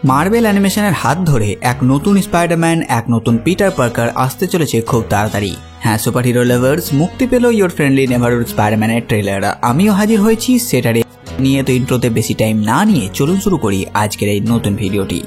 Marble অ্যানিমেশনের হাত ধরে এক নতুন স্পাইডারম্যান, এক নতুন পিটার পার্কার আসতে চলেছে খুব তাড়াতাড়ি। হ্যাঁ সুপার হিরো লাভার্স, মুক্তি পেল ইয়োর ফ্রেন্ডলি নেভারহুড স্পাইডারম্যানের ট্রেলার। আমিও হাজির হয়েছি সেটারে নিয়ে। তো ইন্ট্রোতে বেশি টাইম না নিয়ে চলুন শুরু করি আজকের এই নতুন ভিডিওটি।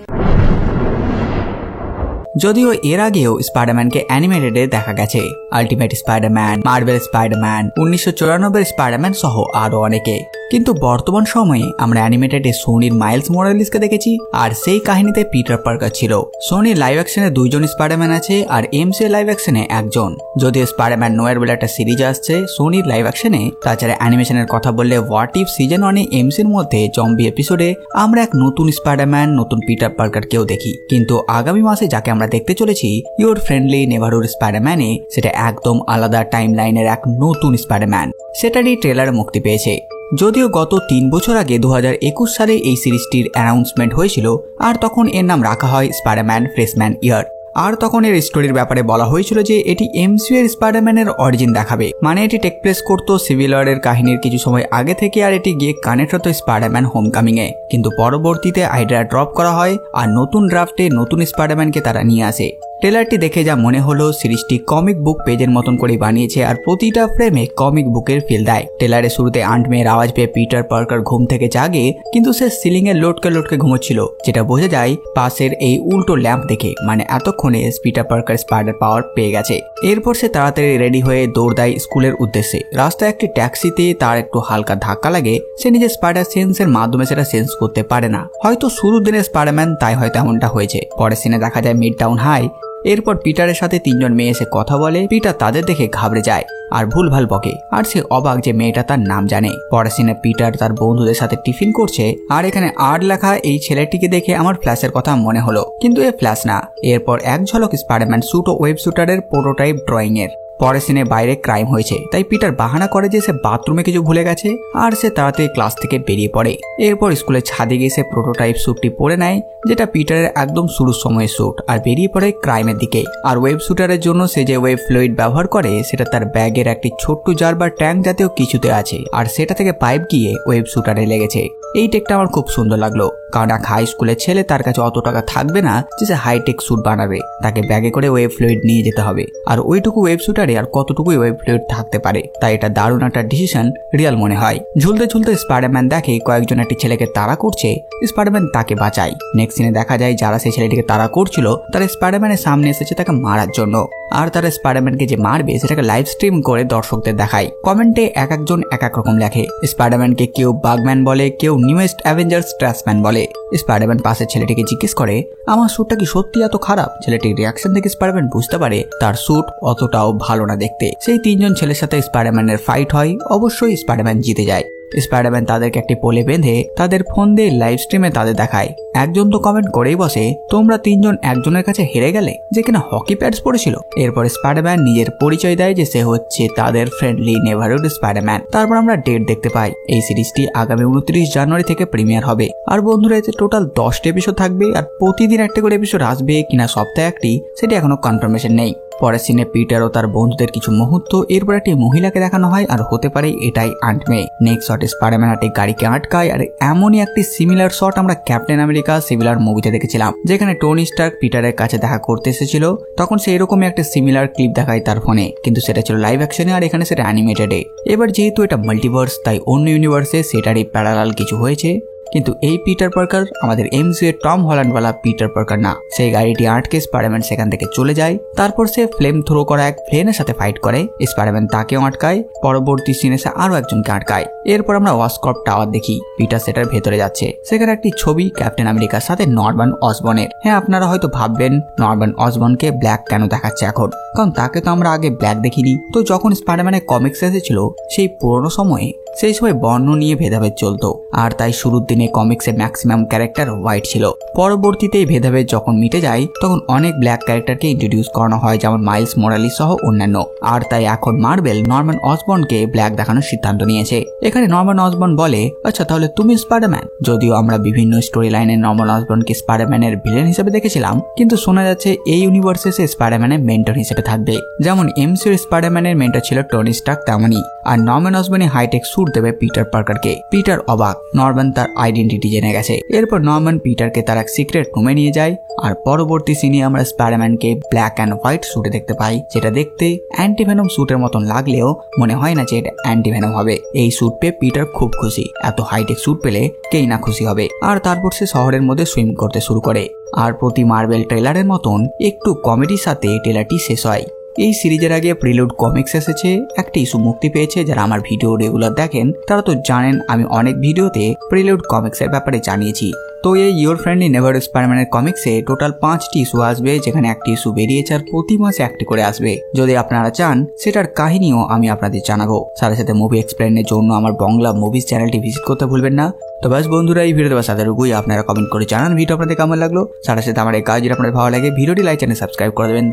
যদিও এর আগেও স্পাইডারম্যানকে অ্যানিমেটেডে দেখা গেছে, ultimate Spiderman, marble Spiderman, 1994 Spiderman সহ আরো অনেকে, কিন্তু বর্তমান সময়ে আমরা অ্যানিমেটেডে সোনির মাইলস মোরালেসকে দেখেছি, আর সেই কাহিনীতে পিটার পার্কার ছিল। সোনির লাইভ অ্যাকশনে 2জন স্পাইডারম্যান আছে আর এমসিইউ লাইভ অ্যাকশনে 1জন। যদিও স্পাইডারম্যান নোয়ের বলে একটা সিরিজ আসছে সোনির লাইভ অ্যাকশনে, তাছাড়া অ্যানিমেশনের কথা বললে হোয়াট ইফ সিজন 1 এমসির মধ্যে জম্বি এপিসোডে আমরা এক নতুন স্পাইডারম্যান, নতুন পিটার পার্কারকেও দেখি। কিন্তু আগামী মাসে যাকে আমরা দেখতে চলেছি ইয়োর ফ্রেন্ডলি নেভারহুড স্পাইডারম্যানে, সেটা একদম আলাদা টাইম লাইনের এক নতুন স্পাইডারম্যান। সেটারই ট্রেলার মুক্তি পেয়েছে। যদিও গত 3 বছর আগে 2021 সালে এই সিরিজটির অ্যানাউন্সমেন্ট হয়েছিল, আর তখন এর নাম রাখা হয় স্পাইডারম্যান ফ্রেশম্যান ইয়ার। আর তখন এর স্টোরির ব্যাপারে বলা হয়েছিল যে এটি এমসিইউ এর স্পাইডারম্যানের অরিজিন দেখাবে, মানে এটি টেক প্লেস করতো সিভিল ওয়ারের কাহিনীর কিছু সময় আগে থেকে, আর এটি গিয়ে কানেক্ট হতো স্পাইডারম্যান হোমকামিং এ। কিন্তু পরবর্তীতে আইডিয়া ড্রপ করা হয় আর নতুন ড্রাফটে নতুন স্পাইডারম্যানকে তারা নিয়ে আসে। ট্রেলারটি দেখে যা মনে হলো সিরিজটি কমিক বুক পেজের মতন করে বানিয়েছে আর প্রতিটা ফ্রেমে কমিক বুকের ফিল দেয়। ট্রেলারের শুরুতে আন্ট মেয়ের আওয়াজ পেয়ে পিটার পার্কার ঘুম থেকে জাগে, কিন্তু সে সিলিং এ লটকে ঘুমোচ্ছিল, যেটা বোঝা যায় পাশের এই উল্টো ল্যাম্প দেখে, মানে এতক্ষণে পিটার পার্কার স্পাইডার পাওয়ার পেয়ে গেছে। এরপর সে তাড়াতাড়ি রেডি হয়ে দৌড় দেয় স্কুলের উদ্দেশ্যে। রাস্তায় একটি ট্যাক্সিতে তার একটু হালকা ধাক্কা লাগে। সে নিজের স্পাইডার সেন্সের মাধ্যমে সেটা সেন্স করতে পারে না, হয়তো শুরুর দিনের স্পাইডারম্যান, তাই হয়তো এমনটা হয়েছে। পরের সিনে দেখা যায় মিড টাউন হাই। এরপর পিটারের সাথে 3জন মেয়ে এসে কথা বলে। পিটার তাদের দেখে ঘাবড়ে যায় আর ভুলভাল বকে, আর সে অবাক যে মেয়েটা তার নাম জানে। পরের সিনে পিটার তার বন্ধুদের সাথে টিফিন করছে, আর এখানে আর লেখা এই ছেলেটিকে দেখে আমার ফ্ল্যাশের কথা মনে হলো, কিন্তু এ ফ্ল্যাশ না। এরপর এক ঝলক স্পাইডারম্যান স্যুট ও ওয়েব শুটারের প্রোটোটাইপ ড্রয়িং এর। পরের সিনে বাইরে ক্রাইম হয়েছে, তাই পিটার বাহানা করে যে সে বাথরুমে কিছু ভুলে গেছে, আর সে তাড়াতাড়ি ক্লাস থেকে বেরিয়ে পড়ে। এরপর স্কুলের ছাদে গিয়ে সে প্রোটোটাইপ স্যুটটি পরে নেয়, যেটা পিটারের একদম শুরুর সময়ের স্যুট, আর বেরিয়ে পড়ে ক্রাইমের দিকে। আর ওয়েব শুটারের জন্য সে যে ওয়েব ফ্লুইড ব্যবহার করে সেটা তার ব্যাগের একটি ছোট্ট জার বা ট্যাঙ্ক জাতীয় কিছুতে আছে, আর সেটা থেকে পাইপ গিয়ে ওয়েব শুটারে লেগেছে। এই টেকটা আমার খুব সুন্দর লাগলো, কারণ এক হাই স্কুলের ছেলে, তার কাছে অত টাকা থাকবে না যে সে হাইটেক স্যুট বানাবে, তাকে ব্যাগে করে ওয়েব ফ্লুইড নিয়ে যেতে হবে, আর ওইটুকু ওয়েব শুটারে আর কতটুকুই ওয়েব ফ্লুইড থাকতে পারে। তাই এটা দারুণ একটা ডিসিশন রিয়াল মনে হয়। ঝুলতে ঝুলতে স্পাইডারম্যান দেখে কয়েকজন একটি ছেলেকে তাড়া করছে, স্পাইডারম্যান তাকে বাঁচায়। নেক্সট সিনে দেখা যায় যারা সেই ছেলেটিকে তাড়া করছিল তারা স্পাইডারম্যানের সামনে এসেছে তাকে মারার জন্য, আর তারা স্পাইডারম্যানকে যে মারবে সেটাকে লাইভ স্ট্রিম করে দর্শকদের দেখায়। কমেন্টে এক একজন এক এক রকম লেখে। স্পাইডারম্যানকে কেউ বাগম্যান বলে, কেউ নিউয়েস্ট অ্যাভেঞ্জার্স ট্রাশম্যান বলে। স্পাইডারম্যান পাশের ছেলেটিকে জিজ্ঞেস করে আমার স্যুটটা কি সত্যি এত খারাপ? ছেলেটির রিয়াকশন থেকে স্পাইডারম্যান বুঝতে পারে তার স্যুট অতটাও ভালো না দেখতে। সেই 3জন ছেলের সাথে স্পাইডারম্যানের ফাইট হয়, অবশ্যই স্পাইডারম্যান জিতে যায়। স্পাইডারম্যান তাদেরকে একটি পোলে বেঁধে তাদের ফোন দিয়ে লাইভ স্ট্রিমে তাদের দেখায়। একজন তো কমেন্ট করেই বসে, তোমরা 3জন একজনের কাছে হেরে গেলে, যে কিনা হকি প্যাডস পড়েছিল। এরপর স্পাইডারম্যান নিজের পরিচয় দেয় যে সে হচ্ছে তাদের ফ্রেন্ডলি নেভারহুড স্পাইডারম্যান। তারপর আমরা ডেট দেখতে পাই, এই সিরিজটি আগামী 29 জানুয়ারি থেকে প্রিমিয়ার হবে। আর বন্ধুরা, এতে টোটাল 10টা এপিসোড থাকবে, আর প্রতিদিন একটা করে এপিসোড আসবে কিনা সপ্তাহে একটি, সেটি এখনো কনফার্মেশন নেই। পরের সিনে পিটার ও তার বন্ধুদের কিছু মুহূর্ত, এরপর একটি মহিলাকে দেখানো হয়, আর হতে পারে এটাই আন্ট মে। নেক্সট শটে স্পাইডারম্যান একটি গাড়িকে আটকায়, আর এমনই একটি সিমিলার শট আমরা ক্যাপ্টেন আমেরিকা সিভিল ওয়ার মুভিতে দেখেছিলাম, যেখানে টনি স্টার্ক পিটারের কাছে দেখা করতে এসেছিল। তখন সে এরকমই একটা সিমিলার ক্লিপ দেখায় তার ফোনে, কিন্তু সেটা ছিল লাইভ অ্যাকশনে, আর এখানে সেটা অ্যানিমেটেডে। এবার যেহেতু এটা মাল্টিভার্স, তাই অন্য ইউনিভার্সে সেটারই প্যারালাল কিছু হয়েছে। কিন্তু এই পিটার পার্কার আমাদের এমসিইউ এর টম হল্যান্ডওয়ালা পিটার পার্কার না। সেই গাড়িটি আটকে স্পাইডারম্যান সেখান থেকে চলে যায়। তারপর সে ফ্লেম থ্রো করা এক প্লেনের সাথে ফাইট করে, স্পাইডারম্যান তাকেও আটকায়। পরবর্তী সিনে সে আরো একজনকে আটকায়। এরপর আমরা ওয়াসকর্প টাওয়ার দেখি, পিটার সেটার ভেতরে যাচ্ছে। সেখানে একটি ছবি ক্যাপ্টেন আমেরিকার সাথে নরম্যান অসবর্নের। হ্যাঁ, আপনারা হয়তো ভাববেন নরম্যান অসবর্নকে ব্ল্যাক কেন দেখাচ্ছে এখন, কারণ তাকে তো আমরা আগে ব্ল্যাক দেখিনি। তো যখন স্পাইডারম্যানের কমিক্স এসেছিল সেই পুরনো সময়ে, সেই সময় বর্ণ নিয়ে ভেদাভেদ চলতো, আর তাই শুরুর দিনে কমিক্সে ম্যাক্সিমাম ক্যারেক্টার হোয়াইট ছিল। পরবর্তীতে এই ভেদাভেদ যখন মিটে যায় তখন অনেক ব্ল্যাক ক্যারেক্টারকে ইন্ট্রোডিউস করানো হয়, যেমন মাইলস মোরালিস সহ অন্যান্য। আর তাই এখন মার্বেল নরম্যান অসবর্নকে ব্ল্যাক দেখানোর সিদ্ধান্ত নিয়েছে। এখানে নরম্যান অসবর্ন বলে, আচ্ছা তাহলে তুমি স্পাইডারম্যান। যদিও আমরা বিভিন্ন স্টোরি লাইনে নরম্যান অসবর্নকে স্পাইডারম্যানের ভিলেন হিসেবে দেখেছিলাম, কিন্তু শোনা যাচ্ছে এই ইউনিভার্সে সে স্পাইডারম্যানের মেন্টর হিসেবে থাকবে। যেমন এমসিইউ স্পাইডারম্যানের মেন্টর ছিল টনি স্টার্ক, তেমনই। আর নরম্যান অসবর্ন হাইটেক স্যুট দেবে পিটার পার্কারকে। পিটার অবাক, নরম্যান তার আইডেন্টিটি জেনে গেছে। এরপর নরম্যান পিটারকে তার এক সিক্রেট রুমে নিয়ে যায় আর পরবর্তী সিনে আমরা স্পাইডারম্যানকে ব্ল্যাক অ্যান্ড হোয়াইট স্যুটে দেখতে পাই, যেটা দেখতে অ্যান্টিভেনম স্যুটের মতন লাগলেও মনে হয় না যে এটা অ্যান্টিভেনম হবে। এই স্যুট পেয়ে পিটার খুব খুশি, এত হাইটেক স্যুট পেলে কেই না খুশি হবে। আর তারপর সে শহরের মধ্যে সুইম করতে শুরু করে। আর প্রতি মার্বেল ট্রেলারের মতন একটু কমেডির সাথে ট্রেলারটি শেষ হয়। এই সিরিজের আগে প্রিলুড কমিক্স এসেছে, একটা ইস্যু মুক্তি পেয়েছে। যারা আমার ভিডিও রেগুলার দেখেন তারা তো জানেন আমি অনেক ভিডিওতে প্রিলুড কমিক্সের ব্যাপারে জানিয়েছি। তো এই ইয়োর ফ্রেন্ডলি নেভার স্পাইডারম্যানের কমিক্সে টোটাল 5টি ইস্যু আসবে, যেখানে একটি ইস্যু বেরিয়েছে আর প্রতি মাসে একটি করে আসবে। যদি আপনারা চান সেটার কাহিনীও আমি আপনাদের জানাবো। সাথে সাথে মুভি এক্সপ্লেনের জন্য আমার বাংলা মুভিজ চ্যানেলটি ভিজিট করতে ভুলবেন না। তো বাস বন্ধুরা, এই ভিডিওতে বাস এতটুকুই। আপনারা কমেন্ট করে জানান ভিডিও আপনাদের কেমন লাগলো। সাথে সাথে আমার এই কাজ যদি আপনাদের ভালো লাগে ভিডিওটি লাইক চ্যানেল সাবস্ক্রাইব করে দেবেন।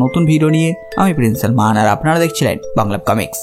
নতুন ভিডিও নিয়ে আমি প্রিন্স সালমান আর আপনারা দেখছিলেন বাংলা কমিক্স।